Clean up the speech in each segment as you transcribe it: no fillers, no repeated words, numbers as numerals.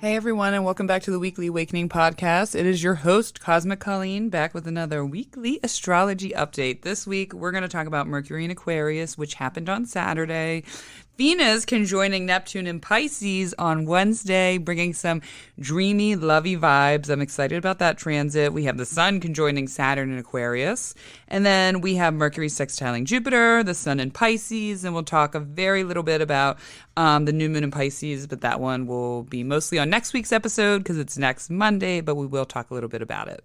Hey everyone, and welcome back to the Weekly Awakening Podcast. It is your host, Cosmic Colleen, back with another weekly astrology update. This week, we're going to talk about Mercury in Aquarius, which happened on Saturday. Venus conjoining Neptune in Pisces on Wednesday, bringing some dreamy, lovey vibes. I'm excited about that transit. We have the Sun conjoining Saturn in Aquarius. And then we have Mercury sextiling Jupiter, the Sun in Pisces. And we'll talk a very little bit about the new moon in Pisces, but that one will be mostly on next week's episode because it's next Monday, but we will talk a little bit about it.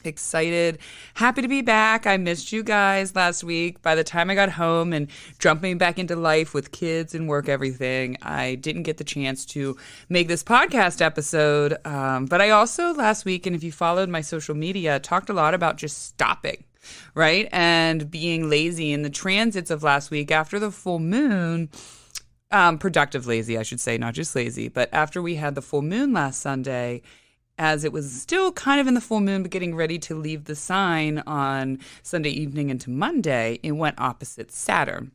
Excited. Happy to be back. I missed you guys last week. By the time I got home and jumping back into life with kids and work, everything, I didn't get the chance to make this podcast episode. But I also last week, and if you followed my social media, talked a lot about just stopping, right? And being lazy in the transits of last week after the full moon. Productive lazy, I should say, not just lazy. But after we had the full moon last Sunday, as it was still kind of in the full moon, but getting ready to leave the sign on Sunday evening into Monday, it went opposite Saturn.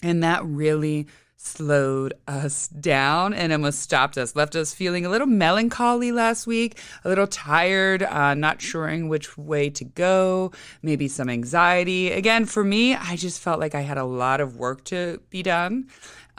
And that really slowed us down and almost stopped us, left us feeling a little melancholy last week, a little tired, not sure which way to go, maybe some anxiety. Again, for me, I just felt like I had a lot of work to be done.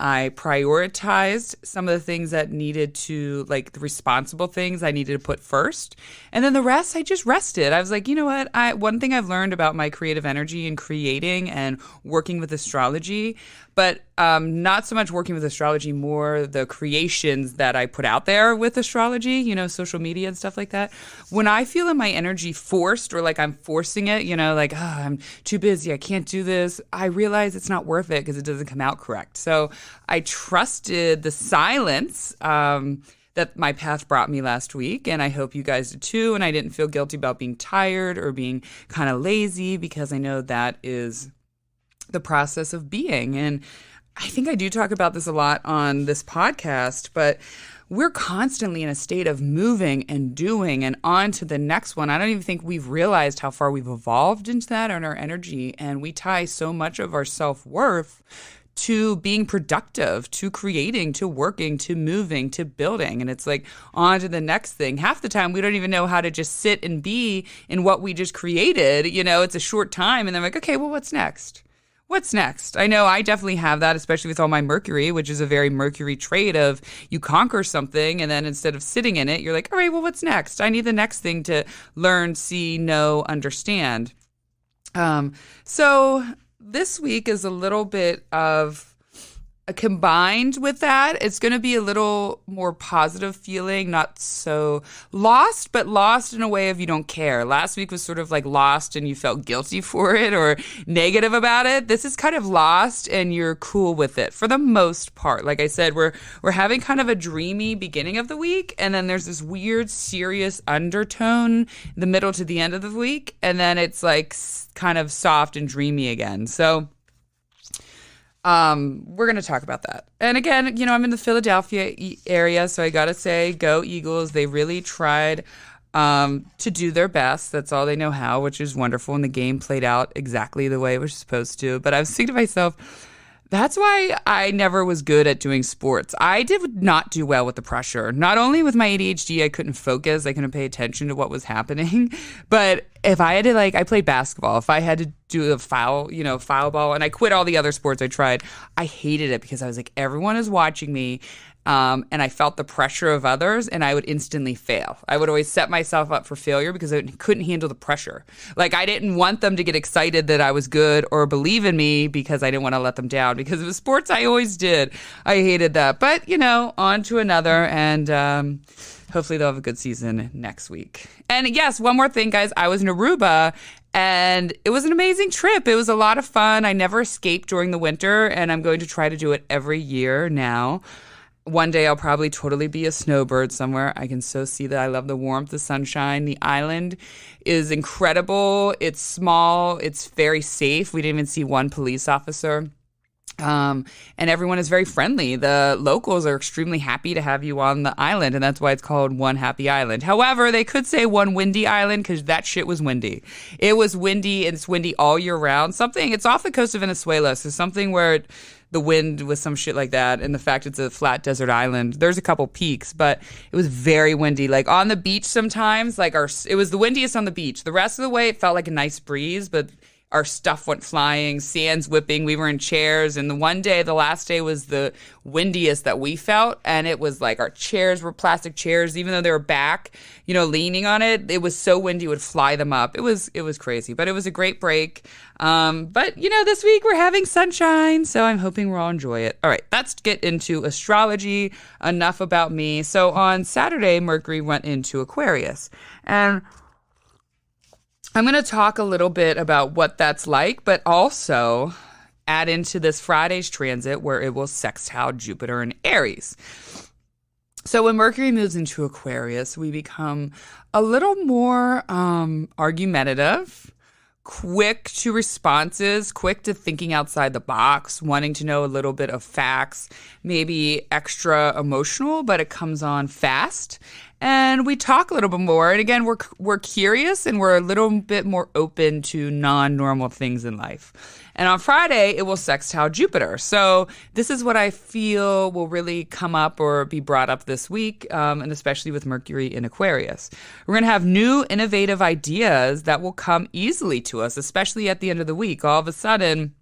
I prioritized some of the things that needed to, like the responsible things I needed to put first. And then the rest, I just rested. I was like, you know what? One thing I've learned about my creative energy and creating and working with astrology, but not so much working with astrology, more the creations that I put out there with astrology, you know, social media and stuff like that. When I feel in my energy forced or like I'm forcing it, you know, like, I'm too busy, I can't do this, I realize it's not worth it because it doesn't come out correct. So I trusted the silence that my path brought me last week, and I hope you guys did too. And I didn't feel guilty about being tired or being kind of lazy because I know that is the process of being. And I think I do talk about this a lot on this podcast, but we're constantly in a state of moving and doing and on to the next one. I don't even think we've realized how far we've evolved into that in our energy. And we tie so much of our self-worth to being productive, to creating, to working, to moving, to building. And it's like on to the next thing. Half the time, we don't even know how to just sit and be in what we just created. You know, it's a short time. And then like, okay, well, what's next? What's next? I know I definitely have that, especially with all my Mercury, which is a very Mercury trait of you conquer something and then instead of sitting in it, you're like, all right, well, what's next? I need the next thing to learn, see, know, understand. So this week is a little bit of combined with that. It's going to be a little more positive feeling, not so lost, but lost in a way of you don't care. Last week was sort of like lost and you felt guilty for it or negative about it. This is kind of lost and you're cool with it for the most part. Like I said, we're having kind of a dreamy beginning of the week, and then there's this weird serious undertone the middle to the end of the week, and then it's like kind of soft and dreamy again. So we're going to talk about that. And again, you know, I'm in the Philadelphia area, so I got to say, go Eagles. They really tried to do their best. That's all they know how, which is wonderful. And the game played out exactly the way it was supposed to. But I was thinking to myself, that's why I never was good at doing sports. I did not do well with the pressure. Not only with my ADHD, I couldn't focus. I couldn't pay attention to what was happening. But if I had to, like, I played basketball. If I had to do a foul ball, and I quit all the other sports I tried, I hated it because I was like, everyone is watching me. And I felt the pressure of others, and I would instantly fail. I would always set myself up for failure because I couldn't handle the pressure. Like, I didn't want them to get excited that I was good or believe in me because I didn't want to let them down. Because it was sports I always did. I hated that. But, you know, on to another, and hopefully they'll have a good season next week. And yes, one more thing, guys. I was in Aruba, and it was an amazing trip. It was a lot of fun. I never escaped during the winter, and I'm going to try to do it every year now. One day I'll probably totally be a snowbird somewhere. I can so see that. I love the warmth, the sunshine. The island is incredible. It's small. It's very safe. We didn't even see one police officer. And everyone is very friendly. The locals are extremely happy to have you on the island, and that's why it's called One Happy Island. However, they could say One Windy Island because that shit was windy. It was windy, and it's windy all year round. It's off the coast of Venezuela, so something where the wind was some shit like that, and the fact it's a flat desert island. There's a couple peaks, but it was very windy. Like on the beach sometimes, like it was the windiest on the beach. The rest of the way it felt like a nice breeze, but our stuff went flying, sands whipping. We were in chairs. And the last day was the windiest that we felt. And it was like our chairs were plastic chairs, even though they were back, leaning on it. It was so windy, it would fly them up. It was crazy, but it was a great break. But this week we're having sunshine, so I'm hoping we'll all enjoy it. All right, let's get into astrology. Enough about me. So on Saturday, Mercury went into Aquarius. And I'm going to talk a little bit about what that's like, but also add into this Friday's transit where it will sextile Jupiter in Aries. So when Mercury moves into Aquarius, we become a little more argumentative, quick to responses, quick to thinking outside the box, wanting to know a little bit of facts, maybe extra emotional, but it comes on fast. And we talk a little bit more. And again, we're curious and we're a little bit more open to non-normal things in life. And on Friday, it will sextile Jupiter. So this is what I feel will really come up or be brought up this week, and especially with Mercury in Aquarius. We're going to have new innovative ideas that will come easily to us, especially at the end of the week. All of a sudden,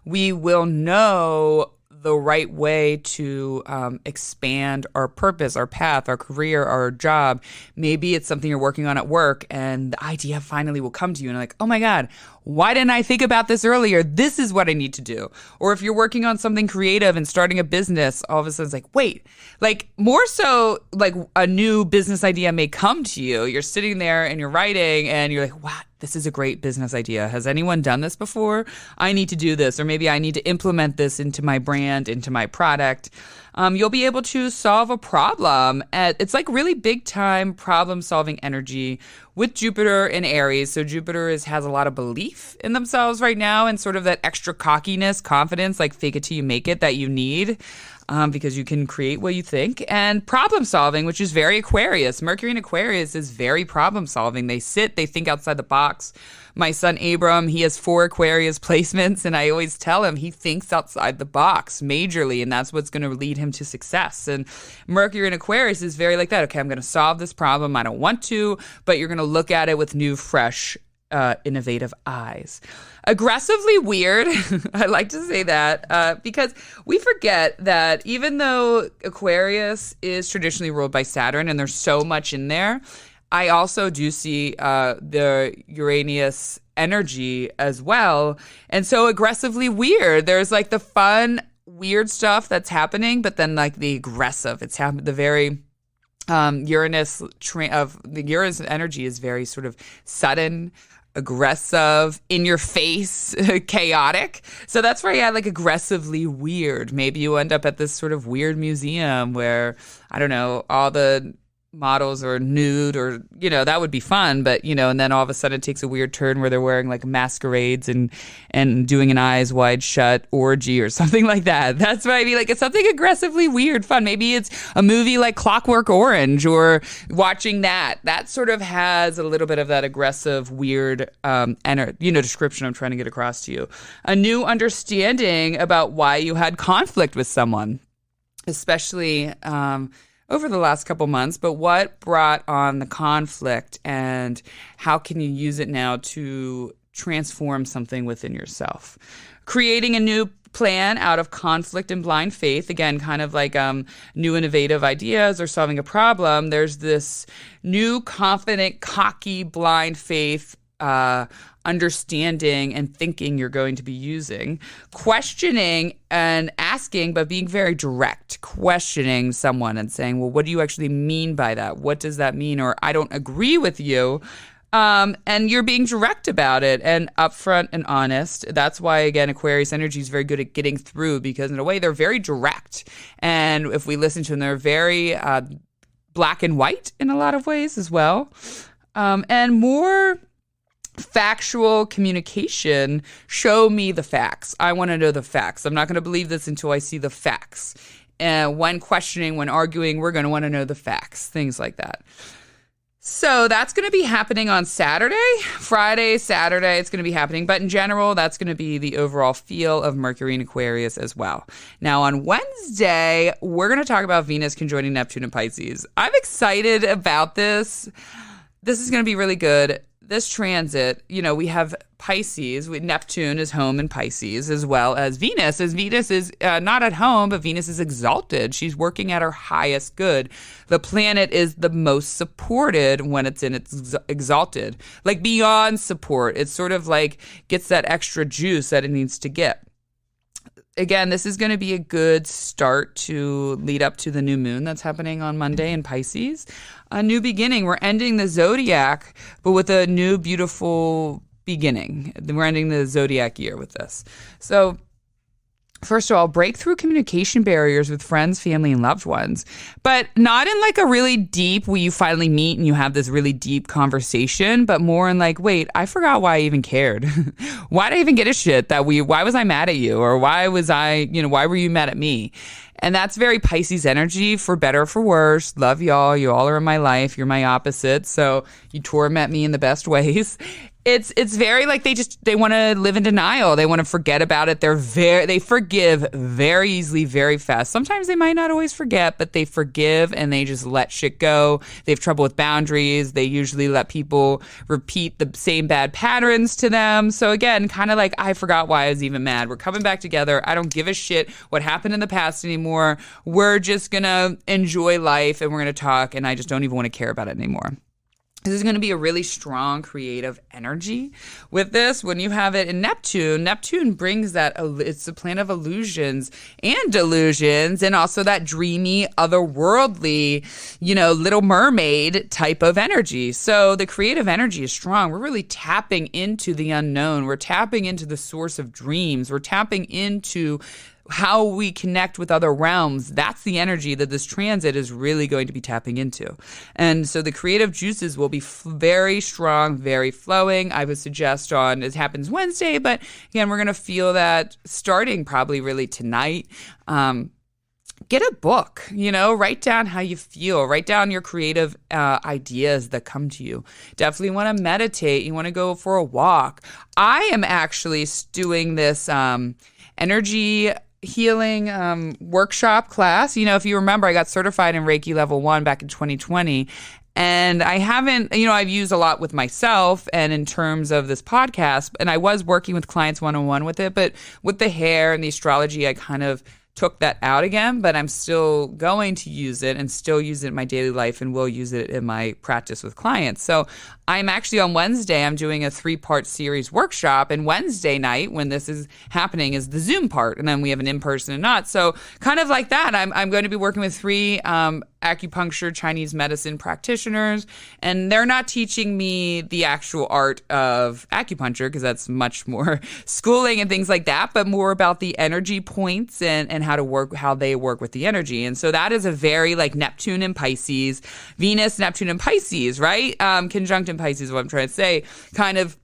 we will know the right way to expand our purpose, our path, our career, our job. Maybe it's something you're working on at work and the idea finally will come to you and you're like, oh my God, why didn't I think about this earlier? This is what I need to do. Or if you're working on something creative and starting a business, all of a sudden it's like, wait, like more so like a new business idea may come to you. You're sitting there and you're writing and you're like, wow, this is a great business idea. Has anyone done this before? I need to do this, or maybe I need to implement this into my brand, into my product. You'll be able to solve a problem. It's like really big time problem solving energy with Jupiter in Aries. So Jupiter has a lot of belief in themselves right now and sort of that extra cockiness, confidence, like fake it till you make it that you need. Because you can create what you think, and problem solving, which is very Aquarius. Mercury in Aquarius is very problem solving. They think outside the box. My son Abram, he has 4 Aquarius placements, and I always tell him he thinks outside the box majorly, and that's what's going to lead him to success. And Mercury in Aquarius is very like that. Okay, I'm going to solve this problem. I don't want to, but you're going to look at it with new, fresh, innovative eyes. Aggressively weird. I like to say that because we forget that even though Aquarius is traditionally ruled by Saturn and there's so much in there, I also do see the Uranus energy as well. And so aggressively weird. There's like the fun, weird stuff that's happening, but then like the aggressive. It's happened. The very Uranus energy is very sort of sudden, aggressive, in your face, chaotic. So that's where, like aggressively weird. Maybe you end up at this sort of weird museum where, I don't know, all the models are nude or, that would be fun. But, and then all of a sudden it takes a weird turn where they're wearing like masquerades and doing an eyes wide shut orgy or something like that. That's what I mean. Like it's something aggressively weird, fun. Maybe it's a movie like Clockwork Orange or watching that. That sort of has a little bit of that aggressive, weird, description I'm trying to get across to you. A new understanding about why you had conflict with someone, especially, over the last couple months, but what brought on the conflict and how can you use it now to transform something within yourself? Creating a new plan out of conflict and blind faith, again, kind of like new innovative ideas or solving a problem. There's this new confident, cocky, blind faith understanding and thinking you're going to be using. Questioning and asking, but being very direct. Questioning someone and saying, well, what do you actually mean by that? What does that mean? Or I don't agree with you. And you're being direct about it and upfront and honest. That's why, again, Aquarius energy is very good at getting through because in a way they're very direct. And if we listen to them, they're very black and white in a lot of ways as well. And more factual communication. Show me the facts. I want to know the facts. I'm not going to believe this until I see the facts. When questioning, when arguing, we're going to want to know the facts, things like that. So that's going to be happening on Saturday, Friday, Saturday. It's going to be happening. But in general, that's going to be the overall feel of Mercury in Aquarius as well. Now, on Wednesday, we're going to talk about Venus conjoining Neptune and Pisces. I'm excited about this. This is going to be really good. This transit, we have Pisces. Neptune is home in Pisces, as well as Venus. As Venus is not at home, but Venus is exalted. She's working at her highest good. The planet is the most supported when it's in its exalted, like beyond support. It's sort of like gets that extra juice that it needs to get. Again, this is going to be a good start to lead up to the new moon that's happening on Monday in Pisces. A new beginning. We're ending the zodiac, but with a new, beautiful beginning. We're ending the zodiac year with this. So, first of all, break through communication barriers with friends, family, and loved ones, but not in like a really deep where you finally meet and you have this really deep conversation, but more in like, wait, I forgot why I even cared. Why did I even get a shit why was I mad at you? Or why were you mad at me? And that's very Pisces energy, for better or for worse. Love y'all. You all are in my life. You're my opposite. So you torment me in the best ways. It's very like they want to live in denial. They want to forget about it. They forgive very easily, very fast. Sometimes they might not always forget, but they forgive and they just let shit go. They have trouble with boundaries. They usually let people repeat the same bad patterns to them. So again, kind of like, I forgot why I was even mad. We're coming back together. I don't give a shit what happened in the past anymore. We're just going to enjoy life and we're going to talk, and I just don't even want to care about it anymore. This is going to be a really strong creative energy with this. When you have it in Neptune brings that, it's the planet of illusions and delusions, and also that dreamy, otherworldly, Little Mermaid type of energy. So the creative energy is strong. We're really tapping into the unknown. We're tapping into the source of dreams. We're tapping into how we connect with other realms. That's the energy that this transit is really going to be tapping into. And so the creative juices will be very strong, very flowing. I would suggest it happens Wednesday, but again, we're going to feel that starting probably really tonight. Get a book, write down how you feel, write down your creative ideas that come to you. Definitely want to meditate. You want to go for a walk. I am actually doing this energy healing workshop class. If you remember, I got certified in Reiki level 1 back in 2020. And I haven't, I've used a lot with myself and in terms of this podcast, and I was working with clients one-on-one with it, but with the hair and the astrology, I kind of took that out again, but I'm still going to use it and still use it in my daily life and will use it in my practice with clients. So I'm actually on Wednesday, I'm doing a 3-part series workshop, and Wednesday night when this is happening is the Zoom part, and then we have an in-person and not. So kind of like that, I'm going to be working with 3 acupuncture Chinese medicine practitioners, and they're not teaching me the actual art of acupuncture because that's much more schooling and things like that, but more about the energy points and how they work with the energy. And so that is a very like Neptune and Pisces, Venus, Neptune and Pisces, right? Conjunct in Pisces is what I'm trying to say, kind of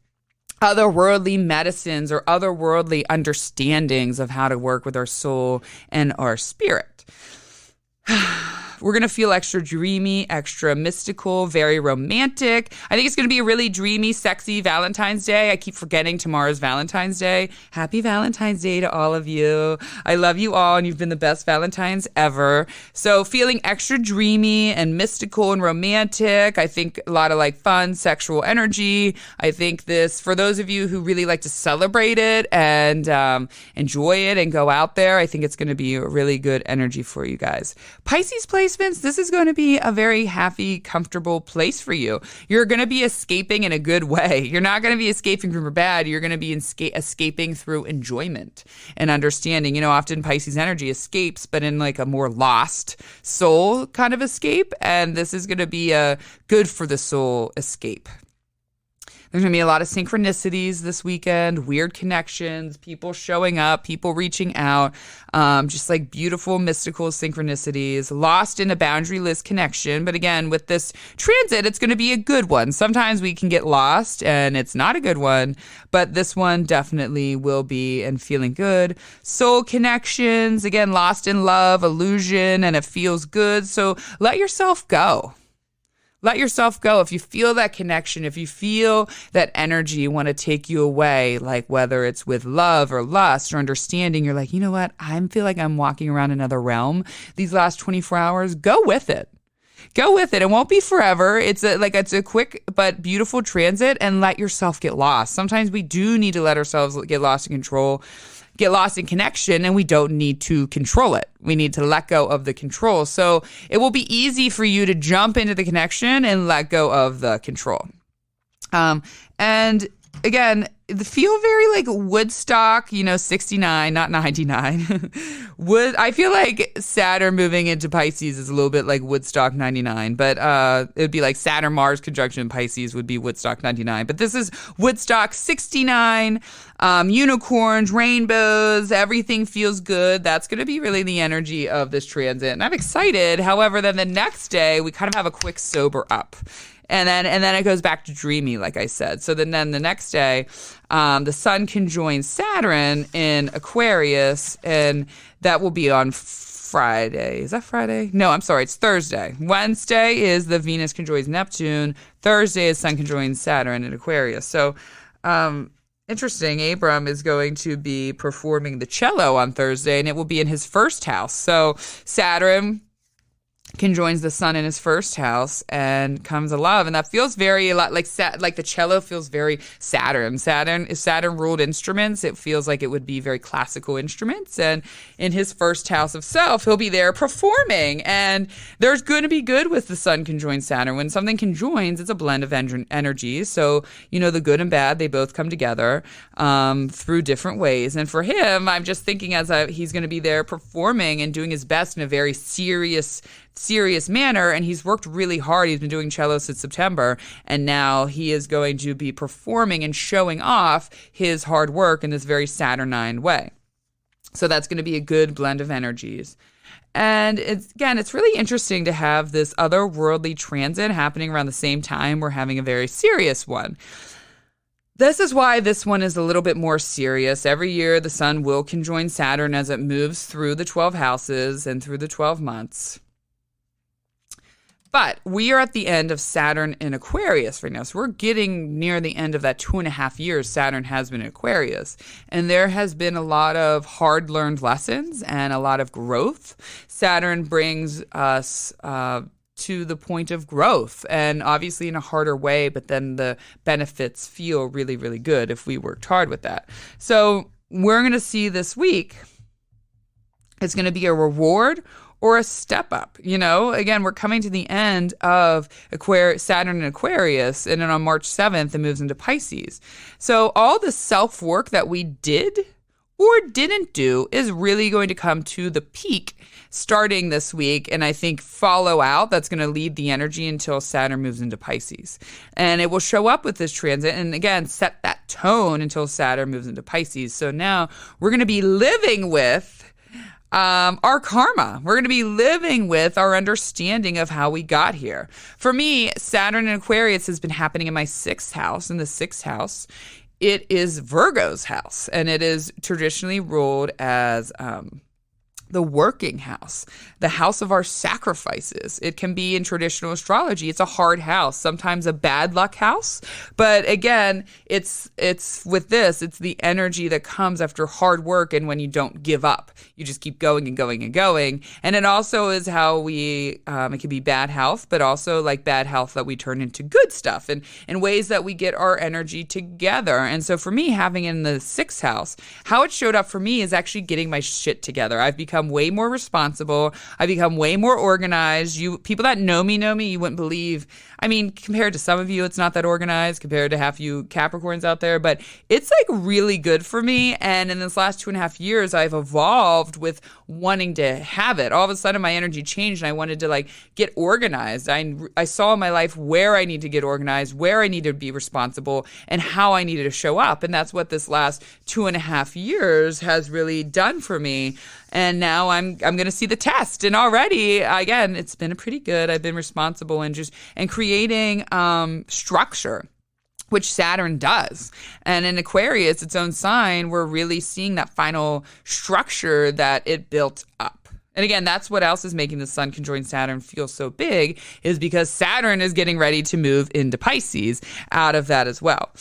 otherworldly medicines or otherworldly understandings of how to work with our soul and our spirit. We're going to feel extra dreamy, extra mystical, very romantic. I think it's going to be a really dreamy, sexy Valentine's Day. I keep forgetting tomorrow's Valentine's Day. Happy Valentine's Day to all of you. I love you all, and you've been the best Valentines ever. So feeling extra dreamy and mystical and romantic. I think a lot of like fun, sexual energy. I think this, for those of you who really like to celebrate it and enjoy it and go out there, I think it's going to be a really good energy for you guys. Pisces placements, this is going to be a very happy, comfortable place for you. You're going to be escaping in a good way. You're not going to be escaping from bad. You're going to be escaping through enjoyment and understanding. Often Pisces energy escapes, but in like a more lost soul kind of escape. And this is going to be a good for the soul escape. There's going to be a lot of synchronicities this weekend, weird connections, people showing up, people reaching out, just like beautiful mystical synchronicities, lost in a boundaryless connection. But again, with this transit, it's going to be a good one. Sometimes we can get lost and it's not a good one, but this one definitely will be, and feeling good. Soul connections, again, lost in love, illusion, and it feels good. So let yourself go. Let yourself go. If you feel that connection, if you feel that energy want to take you away, like whether it's with love or lust or understanding, you're like, you know what? I feel like I'm walking around another realm these last 24 hours. Go with it. Go with it. It won't be forever. It's a quick but beautiful transit, and let yourself get lost. Sometimes we do need to let ourselves get lost in control, get lost in connection, and we don't need to control it. We need to let go of the control. So it will be easy for you to jump into the connection and let go of the control. And again, feel very like Woodstock, 69, not 99. I feel like Saturn moving into Pisces is a little bit like Woodstock 99, but it would be like Saturn-Mars conjunction in Pisces would be Woodstock 99. But this is Woodstock 69, unicorns, rainbows, everything feels good. That's going to be really the energy of this transit. And I'm excited. However, then the next day, we kind of have a quick sober up. And then it goes back to dreamy, like I said. So then the next day, the sun conjoins Saturn in Aquarius, and that will be on Friday. Is that Friday? No, I'm sorry. It's Thursday. Wednesday is the Venus conjoins Neptune. Thursday is sun conjoins Saturn in Aquarius. So interesting. Abram is going to be performing the cello on Thursday, and it will be in his first house. So Saturn conjoins the sun in his first house and comes alive, and that feels very a lot like the cello feels very Saturn. Saturn ruled instruments. It feels like it would be very classical instruments, and in his first house of self, he'll be there performing. And there's going to be good with the sun conjoins Saturn. When something conjoins, it's a blend of energies. So the good and bad, they both come together through different ways. And for him, I'm just thinking he's going to be there performing and doing his best in a very serious manner, and he's worked really hard. He's been doing cello since September, and now he is going to be performing and showing off his hard work in this very Saturnine way. So that's going to be a good blend of energies. And it's really interesting to have this otherworldly transit happening around the same time we're having a very serious one. This is why this one is a little bit more serious. Every year, the sun will conjoin Saturn as it moves through the 12 houses and through the 12 months. But we are at the end of Saturn in Aquarius right now. So we're getting near the end of that 2.5 years Saturn has been in Aquarius. And there has been a lot of hard-learned lessons and a lot of growth. Saturn brings us to the point of growth, and obviously in a harder way, but then the benefits feel really, really good if we worked hard with that. So we're going to see this week, it's going to be a reward or a step up. Again, we're coming to the end of Saturn in Aquarius, and then on March 7th, it moves into Pisces. So all the self-work that we did or didn't do is really going to come to the peak starting this week, and I think follow out. That's going to lead the energy until Saturn moves into Pisces. And it will show up with this transit, and again, set that tone until Saturn moves into Pisces. So now we're going to be living with our karma. We're going to be living with our understanding of how we got here. For me, Saturn in Aquarius has been happening in my 6th house. In the 6th house, it is Virgo's house, and it is traditionally ruled as the working house, the house of our sacrifices. It can be in traditional astrology. It's a hard house, sometimes a bad luck house. But again, it's with this, it's the energy that comes after hard work and when you don't give up. You just keep going and going and going. And it also is how it can be bad health, but also like bad health that we turn into good stuff and ways that we get our energy together. And so for me, having in the 6th house, how it showed up for me is actually getting my shit together. I've become way more responsible. I've become way more organized. People that know me, you wouldn't believe. I mean, compared to some of you, it's not that organized compared to half you Capricorns out there, but it's like really good for me. And in this last 2.5 years, I've evolved with wanting to have it. All of a sudden, my energy changed and I wanted to get organized. I saw in my life where I need to get organized, where I need to be responsible, and how I needed to show up. And that's what this last 2.5 years has really done for me. And now I'm going to see the test. And already, again, it's been pretty good. I've been responsible and creating structure, which Saturn does. And in Aquarius, its own sign, we're really seeing that final structure that it built up. And again, that's what else is making the sun conjoined Saturn feel so big, is because Saturn is getting ready to move into Pisces out of that as well.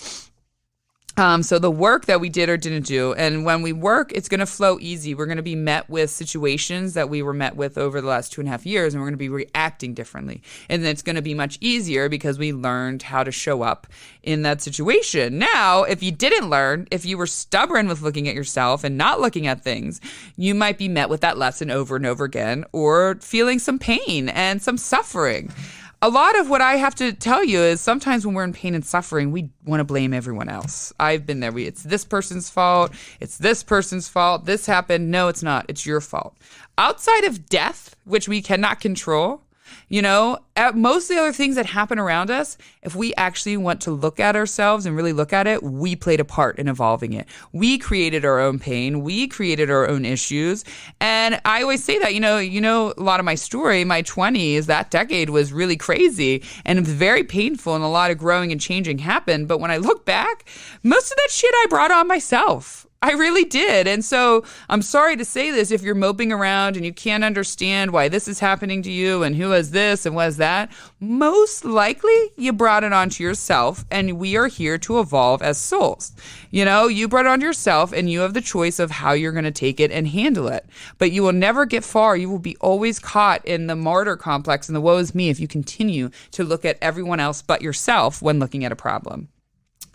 So the work that we did or didn't do, and when we work, it's going to flow easy. We're going to be met with situations that we were met with over the last 2.5 years, and we're going to be reacting differently. And then it's going to be much easier because we learned how to show up in that situation. Now, if you didn't learn, if you were stubborn with looking at yourself and not looking at things, you might be met with that lesson over and over again, or feeling some pain and some suffering. A lot of what I have to tell you is sometimes when we're in pain and suffering, we want to blame everyone else. I've been there. It's this person's fault. It's this person's fault. This happened. No, it's not. It's your fault. Outside of death, which we cannot control, most of the other things that happen around us, if we actually want to look at ourselves and really look at it, we played a part in evolving it. We created our own pain. We created our own issues. And I always say that, a lot of my story, my 20s, that decade was really crazy and very painful, and a lot of growing and changing happened. But when I look back, most of that shit I brought on myself. I really did. And so I'm sorry to say this, if you're moping around and you can't understand why this is happening to you and who has this and what is that, most likely you brought it onto yourself, and we are here to evolve as souls. You brought it onto yourself, and you have the choice of how you're going to take it and handle it. But you will never get far. You will be always caught in the martyr complex and the woe is me if you continue to look at everyone else but yourself when looking at a problem.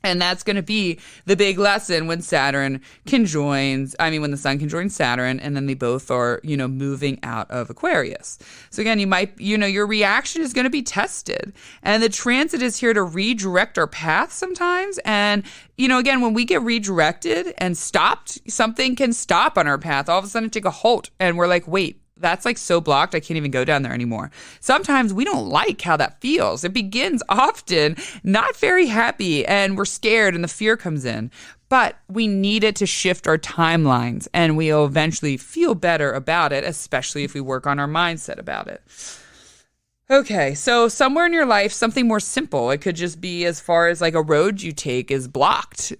And that's going to be the big lesson when the sun conjoins Saturn, and then they both are, moving out of Aquarius. So again, your reaction is going to be tested, and the transit is here to redirect our path sometimes. And, again, when we get redirected and stopped, something can stop on our path. All of a sudden take a halt, and we're like, wait, that's like so blocked, I can't even go down there anymore. Sometimes we don't like how that feels. It begins often not very happy, and we're scared, and the fear comes in. But we need it to shift our timelines, and we'll eventually feel better about it, especially if we work on our mindset about it. Okay, so somewhere in your life, something more simple. It could just be as far as like a road you take is blocked.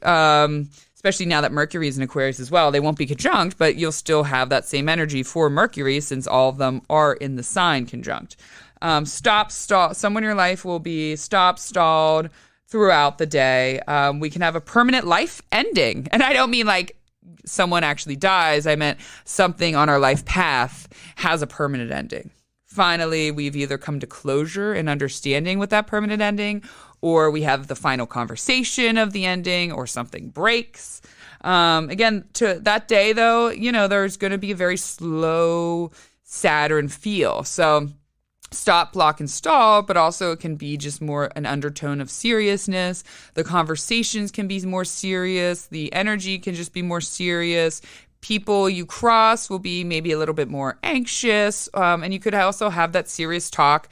Especially now that Mercury is in Aquarius as well. They won't be conjunct, but you'll still have that same energy for Mercury since all of them are in the sign conjunct. Someone in your life will be stalled throughout the day. We can have a permanent life ending. And I don't mean like someone actually dies. I meant something on our life path has a permanent ending. Finally, we've either come to closure and understanding with that permanent ending, or we have the final conversation of the ending, or something breaks. Again, to that day, though, there's going to be a very slow Saturn feel. So stop, block, and stall, but also it can be just more an undertone of seriousness. The conversations can be more serious. The energy can just be more serious. People you cross will be maybe a little bit more anxious, and you could also have that serious talk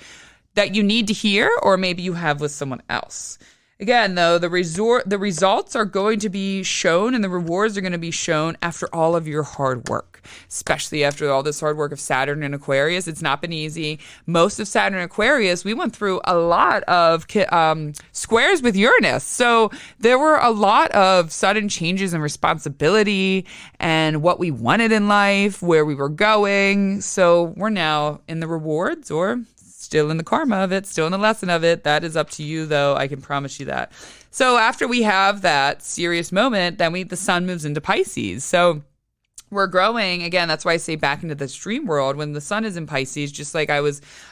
that you need to hear, or maybe you have with someone else. Again, though, the results are going to be shown, and the rewards are going to be shown after all of your hard work, especially after all this hard work of Saturn and Aquarius. It's not been easy. Most of Saturn and Aquarius, we went through a lot of squares with Uranus. So there were a lot of sudden changes in responsibility and what we wanted in life, where we were going. So we're now in the rewards, or still in the karma of it, still in the lesson of it. That is up to you, though. I can promise you that. So after we have that serious moment, then the sun moves into Pisces. So we're growing again. That's why I say back into this dream world when the sun is in Pisces. Just like I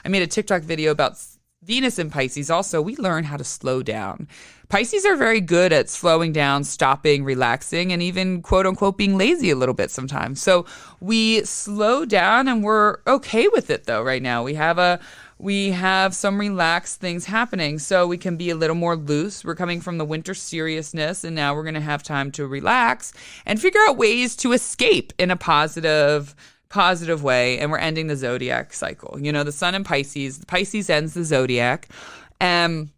made a TikTok video about Venus in Pisces. Also, we learn how to slow down. Pisces are very good at slowing down, stopping, relaxing, and even quote unquote being lazy a little bit sometimes. So we slow down, and we're okay with it though. Right now, we have some relaxed things happening, so we can be a little more loose. We're coming from the winter seriousness, and now we're going to have time to relax and figure out ways to escape in a positive way. And we're ending the zodiac cycle. The sun in Pisces. Pisces ends the zodiac, and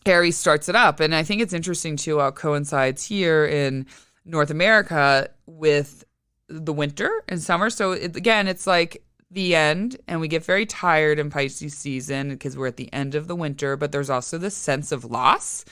Aries starts it up. And I think it's interesting too how it coincides here in North America with the winter and summer. So it's like the end, and we get very tired in Pisces season because we're at the end of the winter, but there's also this sense of loss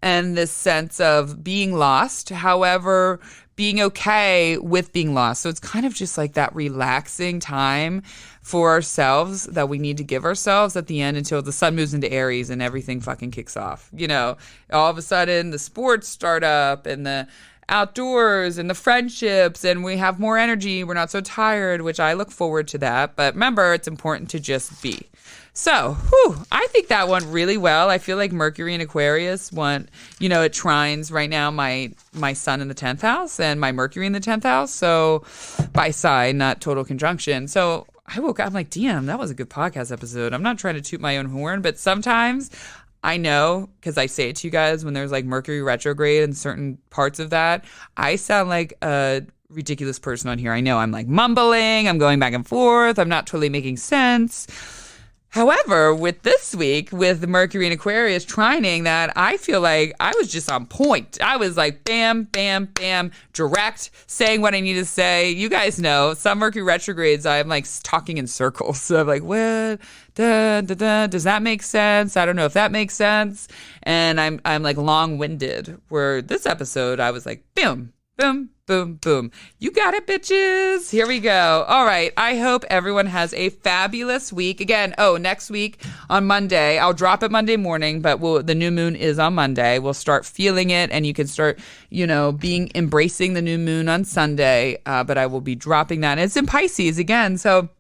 and this sense of being lost. However, being okay with being lost. So it's kind of just like that relaxing time for ourselves that we need to give ourselves at the end until the sun moves into Aries and everything fucking kicks off. You know, all of a sudden the sports start up and the outdoors and the friendships, and we have more energy. We're not so tired, which I look forward to that. But remember, it's important to just be. So, I think that went really well. I feel like Mercury and Aquarius it trines right now my sun in the 10th house and my Mercury in the 10th house. So by sign, not total conjunction. So I woke up, I'm like, damn, that was a good podcast episode. I'm not trying to toot my own horn, but sometimes I know, because I say it to you guys when there's like Mercury retrograde and certain parts of that, I sound like a ridiculous person on here. I know I'm like mumbling, I'm going back and forth, I'm not totally making sense. However, with this week, with Mercury and Aquarius trining that, I feel like I was just on point. I was like, bam, bam, bam, direct, saying what I need to say. You guys know, some Mercury retrogrades, I'm like talking in circles. So I'm like, what? Does that make sense? I don't know if that makes sense. And I'm like long-winded, where this episode, I was like, boom, boom, boom, boom. You got it, bitches. Here we go. All right. I hope everyone has a fabulous week. Again, next week on Monday, I'll drop it Monday morning, but the new moon is on Monday. We'll start feeling it, and you can start, embracing the new moon on Sunday. But I will be dropping that. It's in Pisces again. So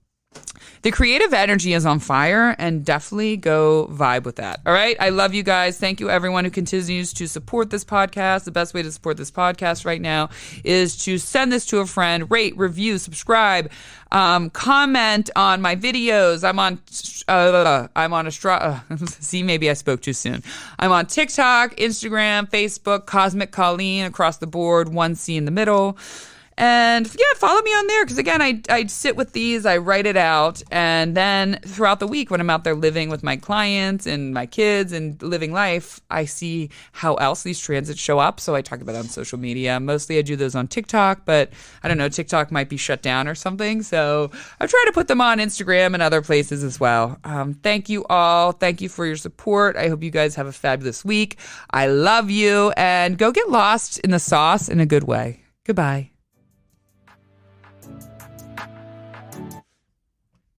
the creative energy is on fire, and definitely go vibe with that. All right. I love you guys. Thank you, everyone who continues to support this podcast. The best way to support this podcast right now is to send this to a friend, rate, review, subscribe, comment on my videos. See, maybe I spoke too soon. I'm on TikTok, Instagram, Facebook, Cosmic Colleen across the board, 1C in the middle. And yeah, follow me on there, because again, I sit with these, I write it out, and then throughout the week when I'm out there living with my clients and my kids and living life, I see how else these transits show up. So I talk about it on social media. Mostly I do those on TikTok, but I don't know, TikTok might be shut down or something. So I try to put them on Instagram and other places as well. Thank you all. Thank you for your support. I hope you guys have a fabulous week. I love you, and go get lost in the sauce in a good way. Goodbye.